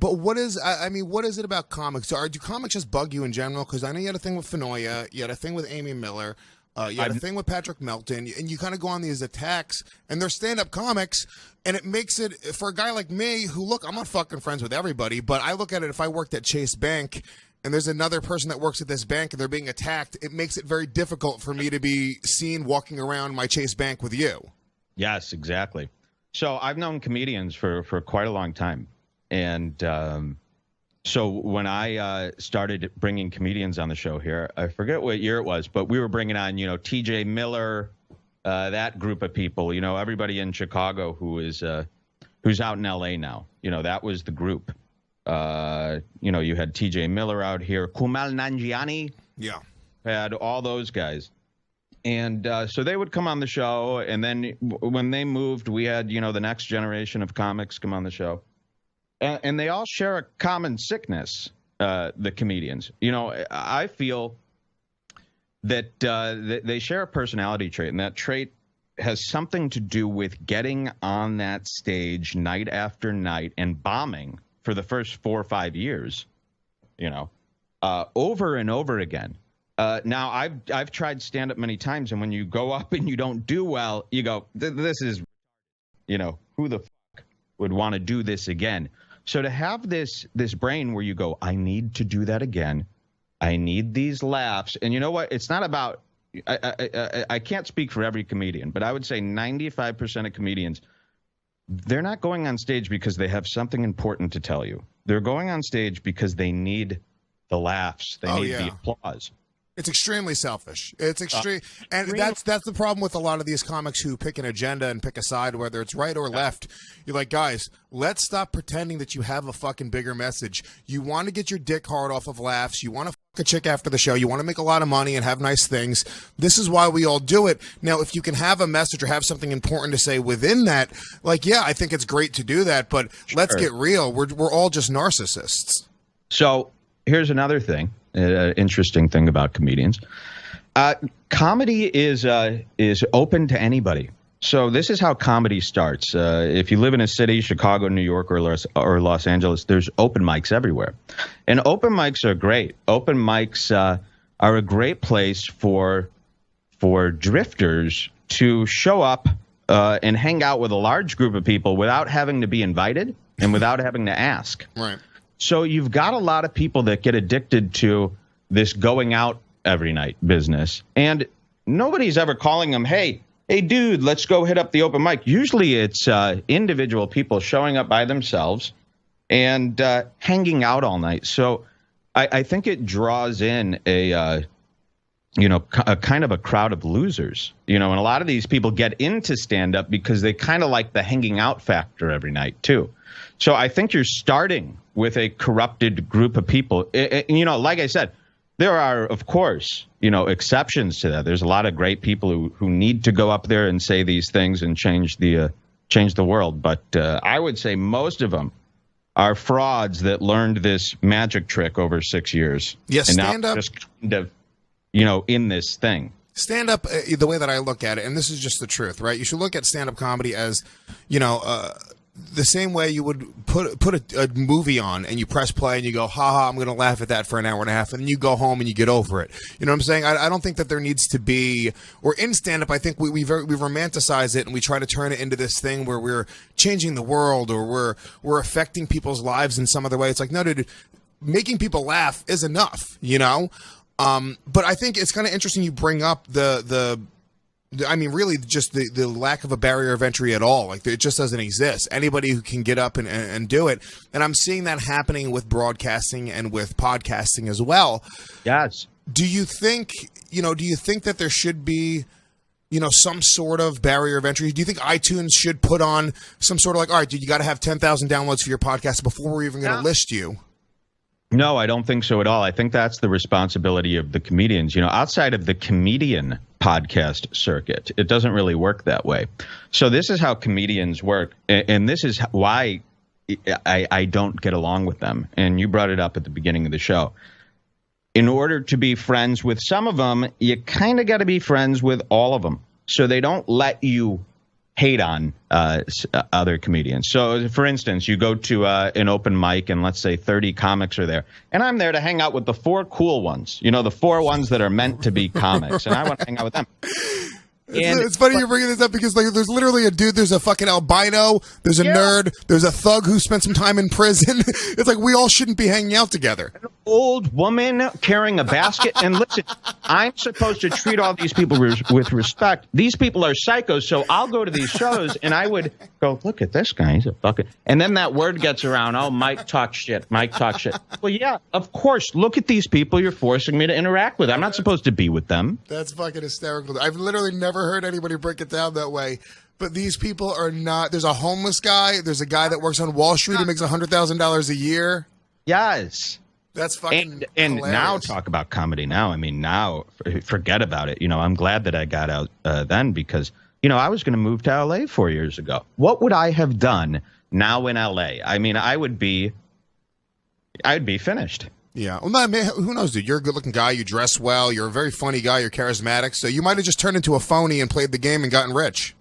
But what is, I mean, what is it about comics? Do comics just bug you in general? Because I know you had a thing with Fenoya, you had a thing with Amy Miller, you had a thing with Patrick Melton, and you kind of go on these attacks, and they're stand-up comics, and it makes it, for a guy like me, who, look, I'm not fucking friends with everybody, but I look at it, if I worked at Chase Bank, and there's another person that works at this bank, and they're being attacked, it makes it very difficult for me to be seen walking around my Chase Bank with you. Yes, exactly. So I've known comedians for quite a long time. And so when I started bringing comedians on the show here, I forget what year it was, but we were bringing on, TJ Miller, that group of people, everybody in Chicago who's out in LA now. That was the group. You had TJ Miller out here, Kumail Nanjiani. Yeah. Had all those guys. And so they would come on the show. And then when they moved, we had, the next generation of comics come on the show. And they all share a common sickness, the comedians. I feel that they share a personality trait, and that trait has something to do with getting on that stage night after night and bombing for the first 4 or 5 years, over and over again. Now, I've tried stand-up many times, and when you go up and you don't do well, you go, this is, who the fuck would want to do this again? So to have this brain where you go, I need to do that again. I need these laughs. And you know what? It's not about, I can't speak for every comedian, but I would say 95% of comedians, they're not going on stage because they have something important to tell you. They're going on stage because they need the laughs. They need the applause. It's extremely selfish. It's extreme, and that's the problem with a lot of these comics who pick an agenda and pick a side, whether it's right or left. You're like, guys, let's stop pretending that you have a fucking bigger message. You want to get your dick hard off of laughs. You want to fuck a chick after the show. You want to make a lot of money and have nice things. This is why we all do it. Now, if you can have a message or have something important to say within that, I think it's great to do that. But let's get real. We're all just narcissists. So here's another thing. Interesting thing about comedians. Comedy is open to anybody. So this is how comedy starts. If you live in a city, Chicago, New York, or Los Angeles, there's open mics everywhere. And open mics are great. Open mics are a great place for drifters to show up and hang out with a large group of people without having to be invited and without having to ask. Right. So you've got a lot of people that get addicted to this going out every night business, and nobody's ever calling them, hey, dude, let's go hit up the open mic. Usually it's individual people showing up by themselves and hanging out all night. So I think it draws in a kind of a crowd of losers, and a lot of these people get into stand-up because they kind of like the hanging out factor every night too. So I think you're starting with a corrupted group of people. Like I said, there are, of course, exceptions to that. There's a lot of great people who need to go up there and say these things and change the world. But I would say most of them are frauds that learned this magic trick over 6 years. Yes, and stand now up. Just kind of, in this thing. Stand up, the way that I look at it, and this is just the truth, right? You should look at stand up comedy as, the same way you would put a movie on and you press play and you go, ha, I'm going to laugh at that for an hour and a half, and then you go home and you get over it. You know what I'm saying? I don't think that there needs to be, or in stand-up, I think we romanticize it and we try to turn it into this thing where we're changing the world or we're affecting people's lives in some other way. It's like, no, dude, making people laugh is enough, But I think it's kind of interesting you bring up really just the lack of a barrier of entry at all. Like, it just doesn't exist. Anybody who can get up and do it. And I'm seeing that happening with broadcasting and with podcasting as well. Yes. Do you think that there should be, some sort of barrier of entry? Do you think iTunes should put on some sort of all right, dude, you got to have 10,000 downloads for your podcast before we're even going to list you? No, I don't think so at all. I think that's the responsibility of the comedians. Outside of the comedian podcast circuit, it doesn't really work that way. So this is how comedians work, and this is why I don't get along with them. And you brought it up at the beginning of the show. In order to be friends with some of them, you kind of got to be friends with all of them. So they don't let you hate on other comedians. So, for instance, you go to an open mic and let's say 30 comics are there. And I'm there to hang out with the 4 cool ones, the 4 ones that are meant to be comics. And I want to hang out with them. It's funny you're bringing this up because there's literally a dude, there's a fucking albino, there's a nerd, there's a thug who spent some time in prison. It's like we all shouldn't be hanging out together. An old woman carrying a basket. And listen, I'm supposed to treat all these people with respect. These people are psychos, so I'll go to these shows and I would go, look at this guy, he's a fucking... And then that word gets around, oh, Mike talks shit, Mike talks shit. Well, yeah, of course, look at these people you're forcing me to interact with. I'm not supposed to be with them. That's fucking hysterical. I've literally never heard anybody break it down that way. But these people are not. There's a homeless guy. There's a guy that works on Wall Street who makes $100,000 a year. Yes. That's fucking and hilarious. Now talk about comedy now. I mean, now forget about it. I'm glad that I got out then because, I was going to move to LA 4 years ago. What would I have done now in LA? I mean, I'd be finished. Yeah. Well, no, man, who knows, dude? You're a good-looking guy. You dress well. You're a very funny guy. You're charismatic. So you might have just turned into a phony and played the game and gotten rich.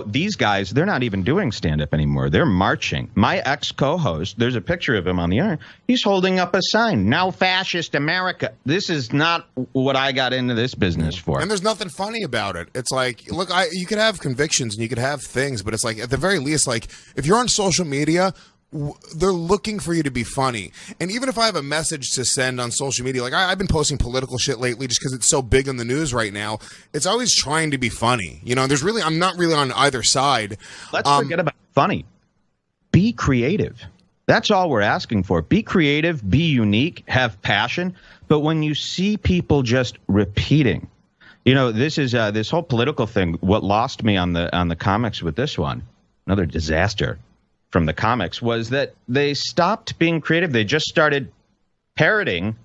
These guys, they're not even doing stand-up anymore. They're marching. My ex-co-host, there's a picture of him on the internet. He's holding up a sign, "Now Fascist America." This is not what I got into this business for. And there's nothing funny about it. It's like, look, you could have convictions and you could have things, but it's like, at the very least, like, if you're on social media, they're looking for you to be funny. And even if I have a message to send on social media, like I've been posting political shit lately just because it's so big in the news right now, it's always trying to be funny. I'm not really on either side. Let's forget about funny. Be creative. That's all we're asking for. Be creative, be unique, have passion. But when you see people just repeating, this is this whole political thing. What lost me on the comics with this one, another disaster from the comics, was that they stopped being creative. They just started parroting,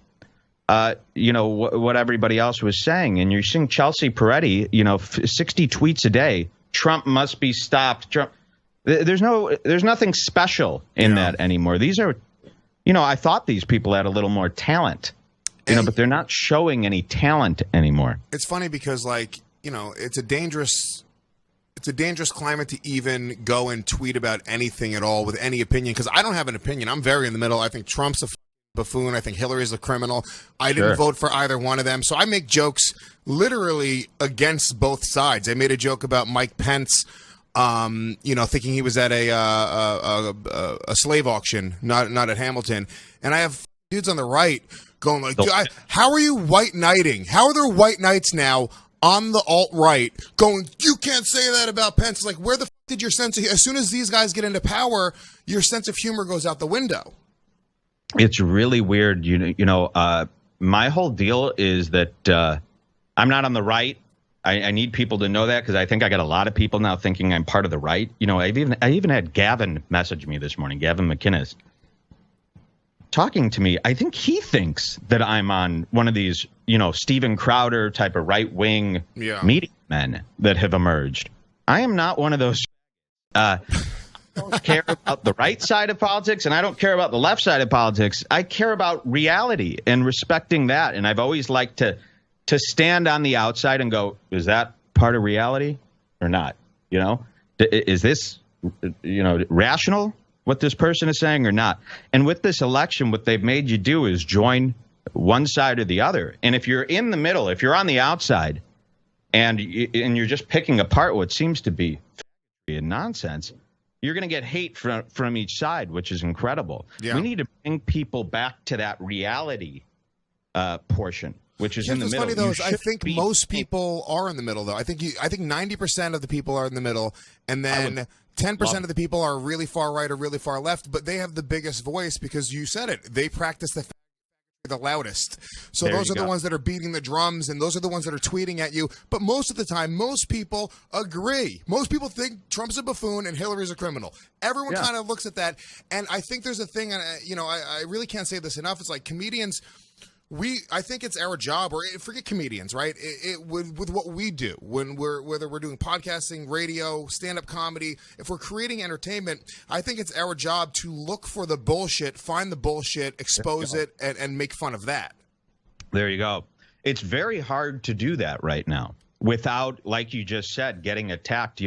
what everybody else was saying. And you're seeing Chelsea Peretti, 60 tweets a day. Trump must be stopped. Trump. There's nothing special in that anymore. These are, I thought these people had a little more talent, but they're not showing any talent anymore. It's funny because, it's a dangerous climate to even go and tweet about anything at all with any opinion, because I don't have an opinion. I'm very in the middle. I think Trump's a buffoon. I think Hillary's a criminal. I didn't vote for either one of them. So I make jokes literally against both sides. I made a joke about Mike Pence, thinking he was at a slave auction, not at Hamilton. And I have dudes on the right going like, how are you white knighting? How are there white knights now on the alt-right going, you can't say that about Pence? Like, where the f*** did your sense of, as soon as these guys get into power, your sense of humor goes out the window? It's really weird. My whole deal is that I'm not on the right. I need people to know that, because I think I got a lot of people now thinking I'm part of the right. I even had Gavin message me this morning, Gavin McInnes, talking to me. I think he thinks that I'm on one of these, Steven Crowder type of right-wing media men that have emerged. I am not one of those. I don't care about the right side of politics, and I don't care about the left side of politics. I care about reality and respecting that. And I've always liked to stand on the outside and go, is that part of reality or not? Is this, rational, what this person is saying or not? And with this election, what they've made you do is join one side or the other. And if you're in the middle, if you're on the outside and you're just picking apart what seems to be nonsense, you're going to get hate from each side, which is incredible. Yeah. We need to bring people back to that reality portion, which is in the middle. Funny though, I think most people are in the middle, though. I think 90% of the people are in the middle, and then 10% of the people are really far right or really far left. But they have the biggest voice because you said it. They practice the loudest. So those are the ones that are beating the drums, and those are the ones that are tweeting at you. But most of the time, most people agree. Most people think Trump's a buffoon and Hillary's a criminal. Everyone kind of looks at that. And I think there's a thing, and I really can't say this enough. It's like comedians, I think it's our job, or forget comedians, right? With what we do, whether we're doing podcasting, radio, stand-up comedy, if we're creating entertainment, I think it's our job to look for the bullshit, find the bullshit, expose it, and make fun of that. There you go. It's very hard to do that right now without, like you just said, getting attacked.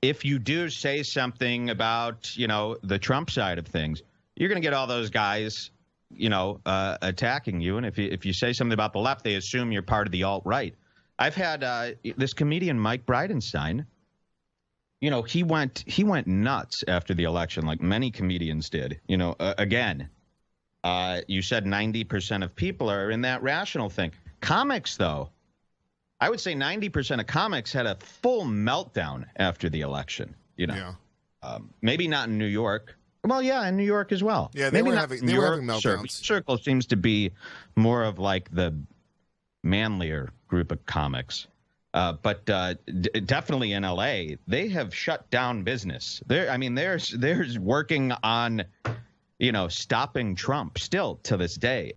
if you do say something about, the Trump side of things, you're going to get all those guys, attacking you. And if you say something about the left, they assume you're part of the alt-right. I've had this comedian, Mike Bridenstine, he went nuts after the election, like many comedians did. Again, you said 90% of people are in that rational thing. Comics, though, I would say 90% of comics had a full meltdown after the election. Yeah. Maybe not in New York. Well, yeah, in New York as well. Yeah, they were having meltdowns. Circle seems to be more of like the manlier group of comics. But definitely in LA, they have shut down business. There's working on, stopping Trump still to this day.